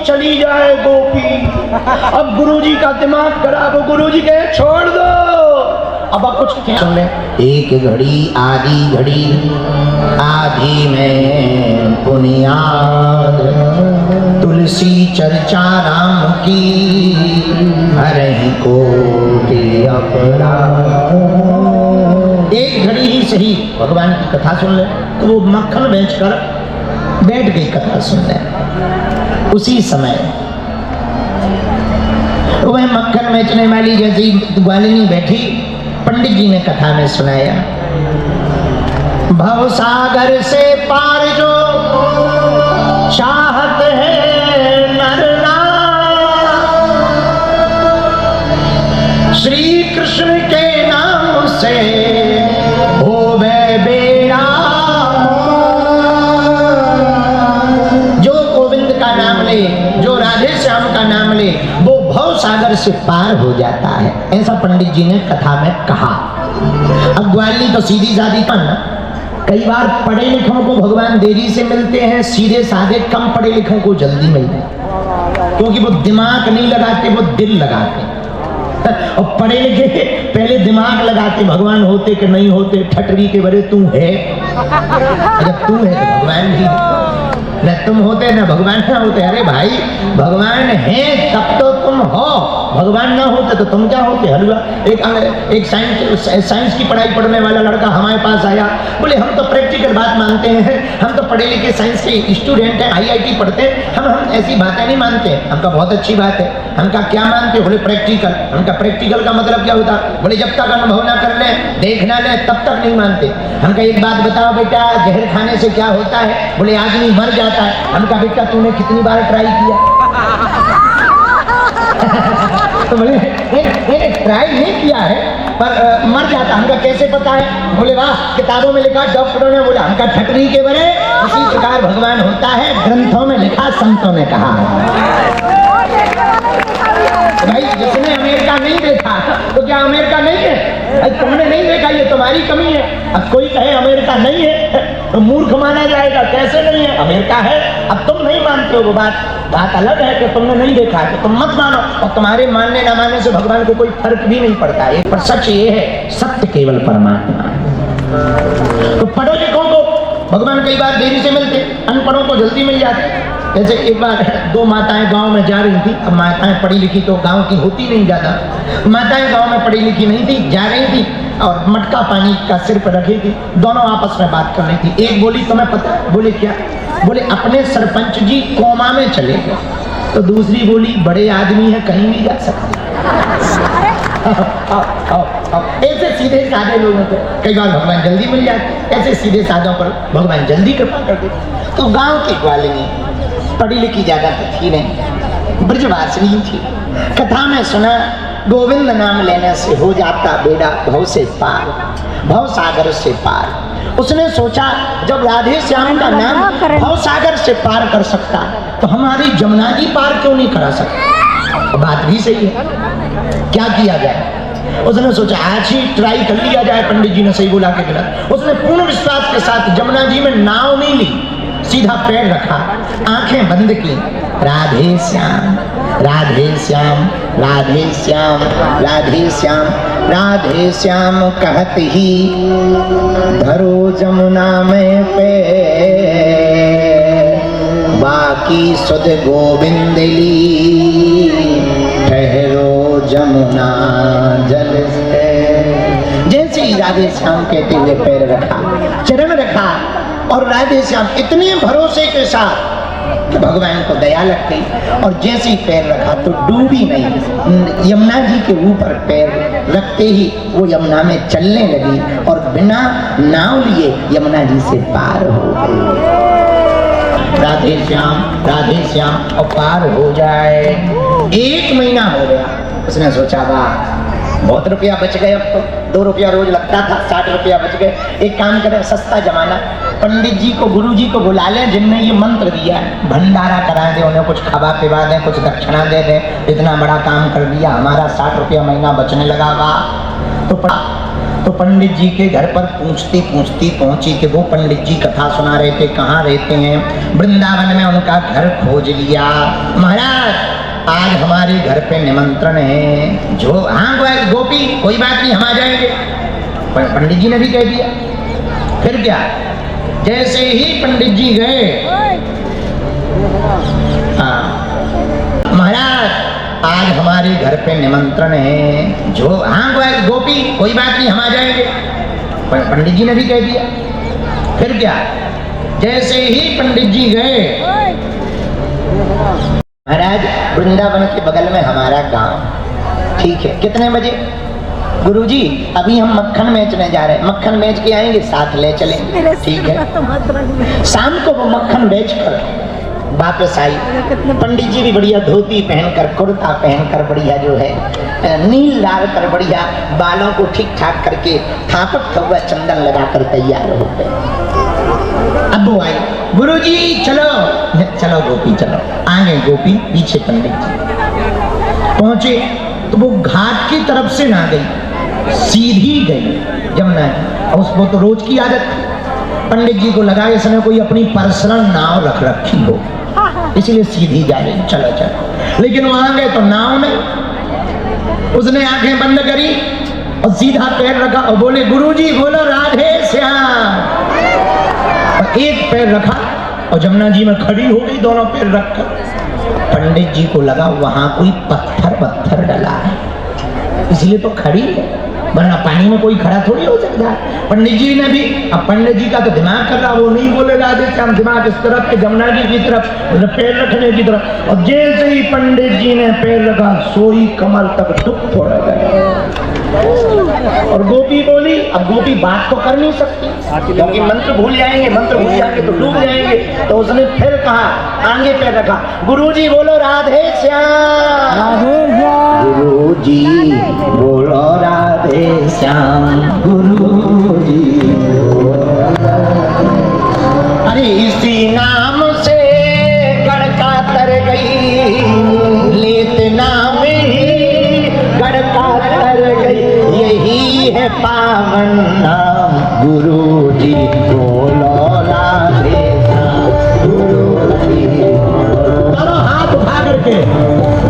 चली जाए गोपी। अब गुरुजी का दिमाग खराब हो, गुरुजी कहे छोड़ दो। अब आप कुछ क्या सुन ले, एक घड़ी आधी घड़ी आधी में पुनियाद, तुलसी चर्चा राम की हरहि को अपराध। एक घड़ी ही सही भगवान की कथा सुन ले। तो वो मक्खन बेचकर बैठ गई कथा सुनने। उसी समय वह मक्खन बेचने वाली जैसी ग्वालिनी बैठी, पंडित जी ने कथा में सुनाया, भव सागर से पार जो चाहत है नर नाम, श्री कृष्ण के नाम से होवे बेड़ा। जो गोविंद का नाम ले, जो राधे श्याम का नाम ले, वो भव सागर से पार हो जाता है। ऐसा पंडित जी ने कथा में कहा। अब ग्वालिनी तो सीधी सादी पर ना, कई बार पढ़े लिखों को भगवान देरी से मिलते हैं, सीधे साधे कम पढ़े लिखों को जल्दी मिलते हैं, क्योंकि वो दिमाग नहीं लगाते, वो दिल लगाते। और पढ़े लिखे पहले दिमाग लगाते, भगवान होते कि नहीं होते, ठटरी के बरे तू है, जब तू है तो भगवान भी, न तुम होते न भगवान ना होते। अरे भाई भगवान है तब तो तुम हो, भगवान ना होते तो तुम क्या होते। हलवा एक साइंस की पढ़ाई पढ़ने वाला लड़का हमारे पास आया, बोले हम तो प्रैक्टिकल बात मानते हैं, हम तो पढ़े लिखे साइंस के स्टूडेंट हैं, IIT पढ़ते हैं, हम ऐसी बातें नहीं मानते। हमका बहुत अच्छी बात है। हमका क्या मानते? बोले प्रैक्टिकल। हमका प्रैक्टिकल का मतलब क्या होता? बोले जब तक अनुभव ना कर ले, देखना ले, तब तक नहीं मानते। हमका एक बात बताओ बेटा, जहर खाने से क्या होता है? बोले आदमी मर जाता है। हमका बेटा तूने कितनी बार ट्राई किया? तो बोले ट्राई नहीं किया है पर मर जाता। हमका कैसे पता है? बोले वाह, किताबों में लिखा, डॉक्टरों ने बोला। हमका ठटरी के बरे उसी प्रकार भगवान होता है, ग्रंथों में लिखा, संतों ने कहा। भाई जिसने अमेरिका नहीं देखा तो क्या अमेरिका नहीं है? तुमने नहीं देखा, ये तुम्हारी कमी है। अब कोई कहे अमेरिका नहीं है तो मूर्ख माना जाएगा। कैसे नहीं है? अमेरिका है। अब तुम नहीं मानते हो, वो बात अलग है कि तुमने नहीं देखा है तो तुम मत मानो। और तुम्हारे मानने ना मानने से भगवान को कोई फर्क भी नहीं पड़ता है। पर सच ये है, सत्य केवल परमात्मा। तो पढ़ो लिखों को भगवान कई बार देरी से मिलते, अनपढ़ों को जल्दी मिल जाते। जैसे एक बार दो माताएं गांव में जा रही थी। अब माताएं पढ़ी लिखी तो गांव की होती नहीं ज्यादा। माताएं गांव में पढ़ी लिखी नहीं थी, जा रही थी और मटका पानी का सिर पर रखी थी। दोनों आपस में बात कर रही थी। एक बोली तुम्हें पता? बोले क्या? बोले अपने सरपंच जी कोमा में चले गए। तो दूसरी बोली बड़े आदमी है, कहीं भी जा सकते। ऐसे सीधे साधे लोगों को कई बार भगवान जल्दी मिल जाते। ऐसे सीधे साधों पर भगवान जल्दी कृपा कर देते। तो गांव की ग्वालिनी पढ़ी लिखी ज्यादा थी नहीं, ब्रजवासिनी थी। कथा में सुना गोविंद नाम लेने से हो जाता बेड़ा भव से पार, भव सागर से पार। उसने सोचा जब राधे श्याम का नाम भव सागर से पार कर सकता तो हमारी जमुना जी पार क्यों नहीं करा सकता? बात भी सही है। क्या किया जाए? उसने सोचा आज ही ट्राई कर लिया जाए। पंडित जी ने सही बोला के गलत। उसने पूर्ण विश्वास के साथ जमुना जी में नाव नहीं ली, सीधा पैर रखा, आंखें बंद की, राधे श्याम राधे श्याम राधे श्याम राधे श्याम राधे श्याम कहत ही धरो जमुना में पे, बाकी सुध गोविंद ली ठहरो जमुना जल से। जैसे ही राधे श्याम कहते हुए पैर रखा, चरण रखा और राधे श्याम इतने भरोसे के साथ कि भगवान को दया लग गई और जैसे ही पैर रखा तो डूबी नहीं। यमुना जी के ऊपर पैर रखते ही वो यमुना में चलने लगी और बिना नाव लिए यमुना जी से पार हो गई। राधे श्याम और पार हो जाए। 1 महीना हो गया। उसने सोचा वाह बहुत रुपया बच गए। अब तो 2 रुपया रोज लगता था, 60 रुपया बच गए। एक काम करें, सस्ता जमाना, पंडित जी को गुरु जी को बुला लें जिनने ये मंत्र दिया है, भंडारा करा दे, उन्हें कुछ खवा पिवा दें, कुछ दक्षिणा दे दें। इतना बड़ा काम कर दिया, हमारा 60 रुपया महीना बचने लगा। तो तो पंडित जी के घर पर पूछती पूछती पहुंची कि वो पंडित जी कथा सुना रहे थे, कहाँ रहते हैं। वृंदावन में उनका घर खोज लिया। महाराज आज हमारे घर पे निमंत्रण है। जो हाँ गोपी कोई बात नहीं, हम आ जाएंगे। पंडित जी ने भी कह दिया। फिर क्या, जैसे ही पंडित जी गए, हाँ महाराज आज हमारे घर पे निमंत्रण है। जो हाँ गोपी कोई बात नहीं, हम आ जाएंगे। पंडित जी ने भी कह दिया। फिर क्या, जैसे ही पंडित जी गए, महाराज वृंदावन के बगल में हमारा गांव, ठीक है कितने बजे? गुरुजी अभी हम मक्खन बेचने जा रहे हैं, मक्खन बेच के आएंगे, साथ ले चलेंगे। ठीक है। शाम को वो मक्खन बेचकर वापस आई। पंडित जी भी बढ़िया धोती पहनकर, कुर्ता पहनकर, बढ़िया जो है नील डाल कर, बढ़िया बालों को ठीक ठाक करके, थापक हुआ चंदन लगाकर तैयार हो गए। अब वो आई, गुरुजी चलो चलो गोपी चलो। आगे गोपी, पीछे पंडित जी। पहुंचे तो वो घाट की तरफ से ना गई, सीधी गई जमुना जी। और उसको तो रोज की आदत थी। पंडित जी को लगा इसने कोई अपनी पर्सनल नाव रख रखी हो, इसलिए सीधी जा रही। चलो चलो। लेकिन वहां गए तो नाव में उसने आंखें बंद करी और सीधा पैर रखा और बोले गुरुजी बोलो राधे श्याम। और एक पैर रखा और जमुना जी में खड़ी हो गई, दोनों पैर रखकर। पंडित जी को लगा वहां कोई पत्थर डला है, इसलिए तो खड़ी है, वरना पानी में कोई खड़ा थोड़ी हो सकता है। पंडित जी ने भी, अब पंडित जी का तो दिमाग कर रहा, वो नहीं बोले राधे श्याम, दिमाग इस तरफ के जमुना जी की तरफ, पैर रखने की तरफ। और जैसे ही पंडित जी ने पैर रखा, सोई कमर तक डूब पड़ गया। और गोपी बोली, अब गोपी बात तो कर नहीं सकती क्योंकि मंत्र भूल जाएंगे, मंत्र भूल जाएंगे तो डूब जाएंगे। तो उसने फिर कहा, आगे पैर रखा, गुरुजी बोलो राधे श्याम। गुरुजी बोलो राधे श्याम। गुरुजी अरे इसी नाम से गड़का तर गई, लेत नाम ही गड़का तर गई, यही है पावन नाम। गुरुजी बोलो राधे श्याम। गुरुजी दोनों हाथ उठा करके,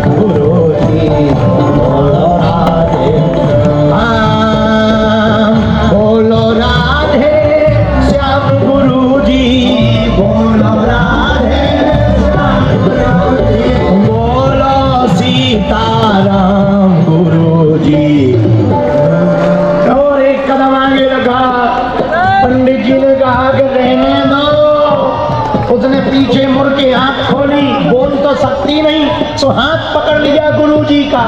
गुरुजी बोलो राधे श्याम, बोलो राधे श्याम। गुरुजी बोलो राधे श्याम। बोलो सीताराम। गुरुजी और एक कदम आगे लगा। पंडित जी ने कहा कि रहने दो। उसने पीछे मुड़ के आंख खोली, बोल तो सकती नहीं, सो हाथ पकड़ लिया गुरुजी का।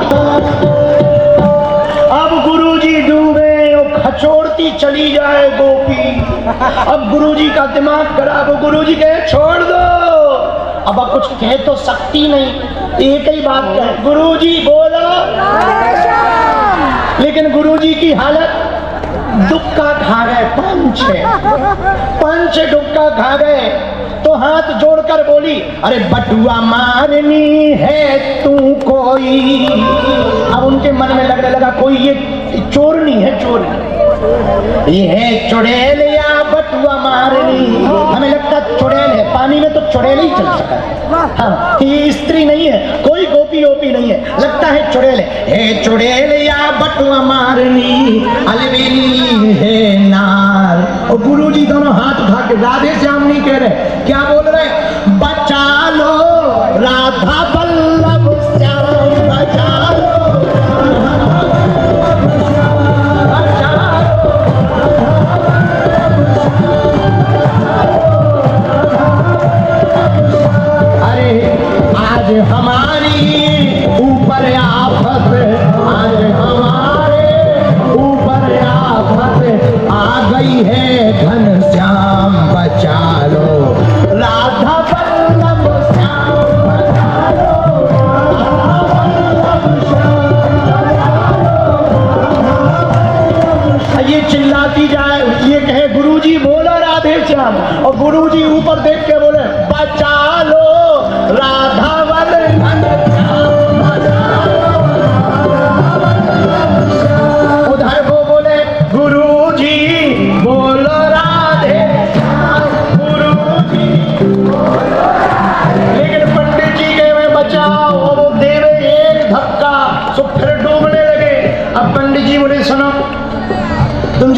अब गुरुजी डूबे और खचोड़ती चली जाए गोपी। अब गुरुजी का दिमाग खराब हो, गुरुजी कहे छोड़ दो। अब कुछ कह तो सकती नहीं, एक ही बात कहे, गुरुजी बोलो। लेकिन गुरुजी की हालत दुक्का खा गए, पंच दुक्का खा गए। तो हाथ जोड़कर बोली, अरे बटुआ मारनी है तू कोई। अब उनके मन में लगने लगा कोई ये चोरनी है, चोरनी ये है चुड़ैल या बटुआ मारनी। हमें लगता चुड़ैल है, पानी में तो चुड़ैल ही चल सका है। हाँ, ये स्त्री नहीं है, कोई गोपी ओपी नहीं है, लगता है चुड़ैल है चुड़ैल या बटुआ मारनी, अलवेली है नार। और गुरुजी दोनों हाथ उठा के राधे श्याम नहीं कह रहे, क्या बोल रहे? बचा लो राधा वल्लभ श्याम, बचा लो। आज हमारी ऊपर आफत, आज हमारे ऊपर आफत आ गई है, घनश्याम बचा लो राधा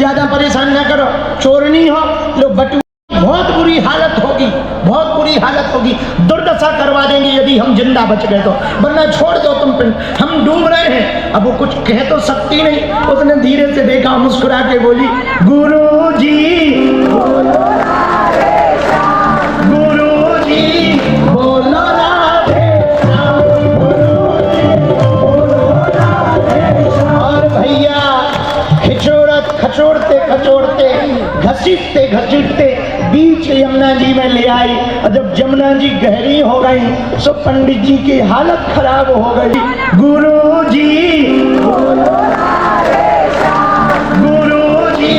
ज्यादा परेशान ना करो, चोरनी हो लो बटुआ, बहुत बुरी हालत होगी, बहुत बुरी हालत होगी, दुर्दशा करवा देंगे यदि हम जिंदा बच गए तो, वरना छोड़ दो तुम, हम डूब रहे हैं। अब वो कुछ कह तो सकती नहीं, उसने धीरे से देखा, मुस्कुरा के बोली, गुरुजी बोलो राधे श्याम, और भैया खचोड़ते खचोड़ते घसीटते घसीटते बीच यमुना जी में ले आई। और जब यमुना जी गहरी हो गई तो पंडित जी की हालत खराब हो गई। गुरुजी बोलो राधे श्याम, गुरुजी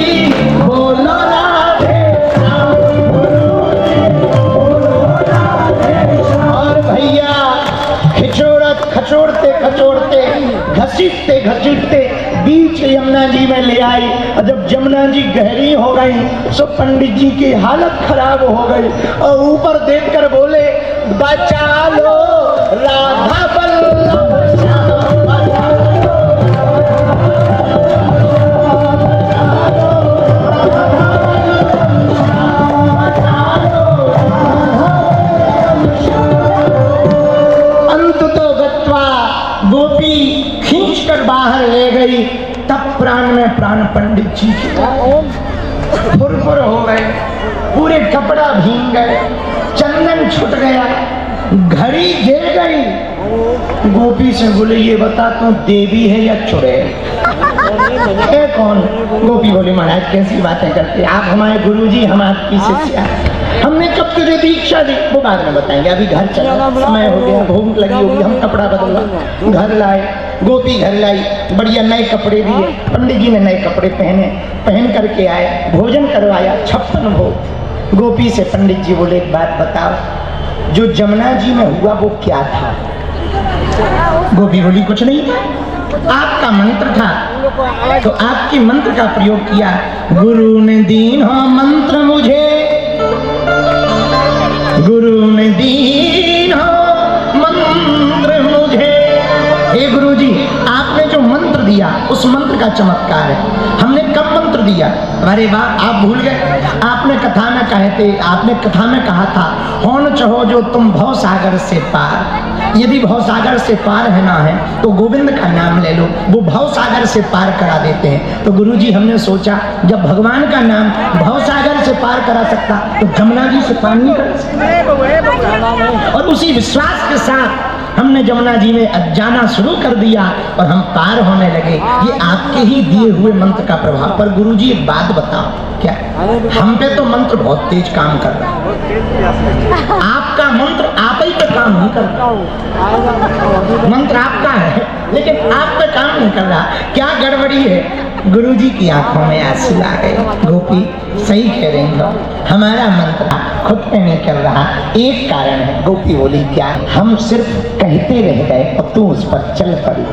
बोलो राधे श्याम, गुरुजी बोलो राधे श्याम। और भैया खचोड़ते खचोड़ते घसीटते घसीटते बीच यमुना जी में ले आई। और जब यमुना जी गहरी हो गई तो पंडित जी की हालत खराब हो गई और ऊपर देखकर बोले, बचा लो राधा बल्लभ श्याम, बचा लो। अंत तो गत्वा गोपी खींचकर बाहर ले गई। तब प्राण में प्राण पंडित जी फुरफुर हो गए, पूरे कपड़ा भीग गए, चंदन छूट गया, घड़ी गिर गई। गोपी से बोले, ये बता तू देवी है या चुड़ैल है कौन? गोपी बोली, महाराज कैसी बातें करते, आप हमारे गुरुजी, हम आपकी शिष्या, हमने कब तुझे दीक्षा दी? वो बाद में बताएंगे, अभी घर चला, समय हो गया, भूख लगी होगी, हम कपड़ा बदला, घर लाए। गोपी घर लाई, बढ़िया नए कपड़े दिए, पंडित जी ने नए कपड़े पहन करके आए, भोजन करवाया, 56 भोग। गोपी से पंडित जी बोले, एक बात बताओ, जो यमुना जी में हुआ वो क्या था? गोपी बोली, कुछ नहीं था, आपका मंत्र था, तो आपके मंत्र का प्रयोग किया। गुरु ने दीन हो मंत्र मुझे, गुरु ने दीन हो मंत्र मुझे। हे गुरु जी, आपने जो मंत्र दिया उस मंत्र का चमत्कार है। हमने कब मंत्र दिया? अरे वाह, आप भूल गए। आपने कथा में कहा था, होन चहो जो तुम भव सागर से पार। यदि भव सागर से पार है ना है तो गोविंद का नाम ले लो, वो भव सागर से पार करा देते हैं। तो गुरु जी हमने सोचा, जब भगवान का नाम भव सागर से पार करा सकता तो जमुना जी से पार नहीं करा सकता। और उसी विश्वास के साथ हमने जमुना जी में जाना शुरू कर दिया और हम पार होने लगे। ये आपके ही दिए हुए मंत्र का प्रभाव। पर गुरुजी एक बात बताओ, क्या हम पे तो मंत्र बहुत तेज काम कर रहा है, आपका मंत्र आप ही पे काम नहीं कर रहा। मंत्र आपका है लेकिन आप पे काम नहीं कर रहा, क्या गड़बड़ी है? गुरुजी की आंखों में आंसू आ गए। गोपी सही कह रही हो, हमारा मंत्र खुद पे नहीं कर रहा। एक कारण है। गोपी बोली, क्या? हम सिर्फ कहते रह गए और तू उस पर चल पड़ी।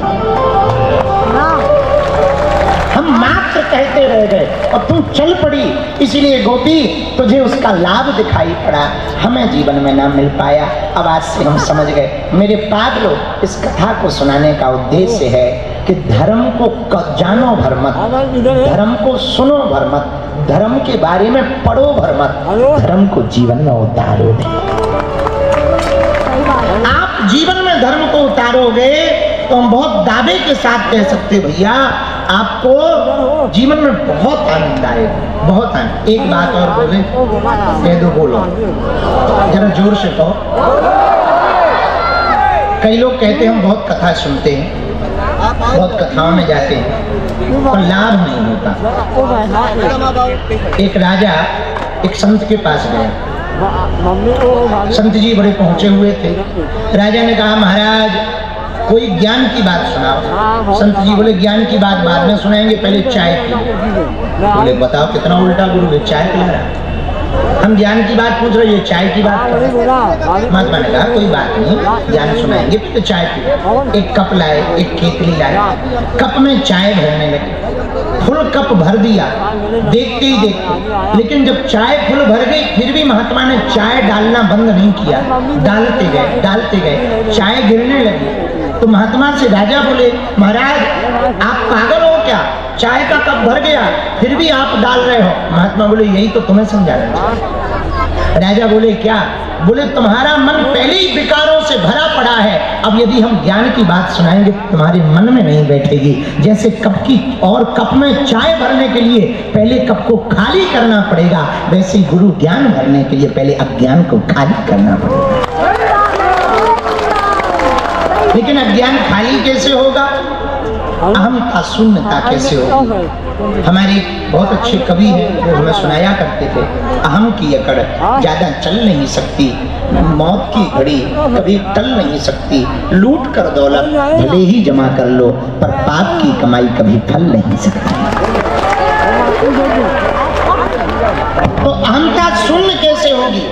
हम मात्र कहते रह गए और तू चल पड़ी, इसलिए गोपी तुझे उसका लाभ दिखाई पड़ा, हमें जीवन में ना मिल पाया। अब आज से हम समझ गए। मेरे पागलों, इस कथा को सुनाने का उद्देश्य है कि धर्म को जानो भर मत, धर्म को सुनो भर मत, धर्म के बारे में पढ़ो भर मत, धर्म को जीवन में उतारो। आप जीवन में धर्म को उतारोगे तो हम बहुत दावे के साथ कह सकते भैया आपको जीवन में बहुत आनंद आएगा, बहुत आनंद। एक बात और बोले, कह दो, बोलो जरा जोर से कहो। कई लोग कहते हैं हम बहुत कथा सुनते हैं, बहुत कथाओं में जाते हैं पर लाभ नहीं होता। एक राजा एक संत के पास गया, संत जी बड़े पहुंचे हुए थे। राजा ने कहा, महाराज कोई ज्ञान की बात सुनाओ। संत जी बोले, ज्ञान की बात बाद में सुनाएंगे, पहले चाय पी। बोले, बताओ कितना उल्टा गुरु है, चाय पिला रहा। हम ज्ञान की बात पूछ रहे, ये चाय की बात। महात्मा ने कहा, कोई बात नहीं, ज्ञान सुनाएंगे, तो चाय पी। एक कप लाए, एक केतली लाए, कप में चाय भरने लगे, फुल कप भर दिया देखते ही देखते। लेकिन जब चाय फुल भर गई फिर भी महात्मा ने चाय डालना बंद नहीं किया, डालते गए, चाय गिरने लगी। तो महात्मा से राजा बोले, महाराज आप पागल हो क्या? चाय का कप भर गया फिर भी आप डाल रहे हो। महात्मा बोले यही तो तुम्हें समझाना चाहिए। राजा बोले क्या? बोले तुम्हारा मन पहले ही विकारों से भरा पड़ा है, अब यदि हम ज्ञान की बात सुनाएंगे तो तुम्हारे मन में नहीं बैठेगी। जैसे कप की और कप में चाय भरने के लिए पहले कप को खाली करना पड़ेगा, वैसे ही गुरु ज्ञान भरने के लिए पहले अज्ञान को खाली करना पड़ेगा। लेकिन अज्ञान खाली कैसे होगा? अहंता शून्यता कैसे होगी? हमारे बहुत अच्छे कवि हैं वो हमें सुनाया करते थे, अहम की अकड़ ज्यादा चल नहीं सकती, मौत की घड़ी कभी टल नहीं सकती, लूट कर दौलत भले ही जमा कर लो पर पाप की कमाई कभी फल नहीं सकती। तो अहंता शून्य कैसे होगी?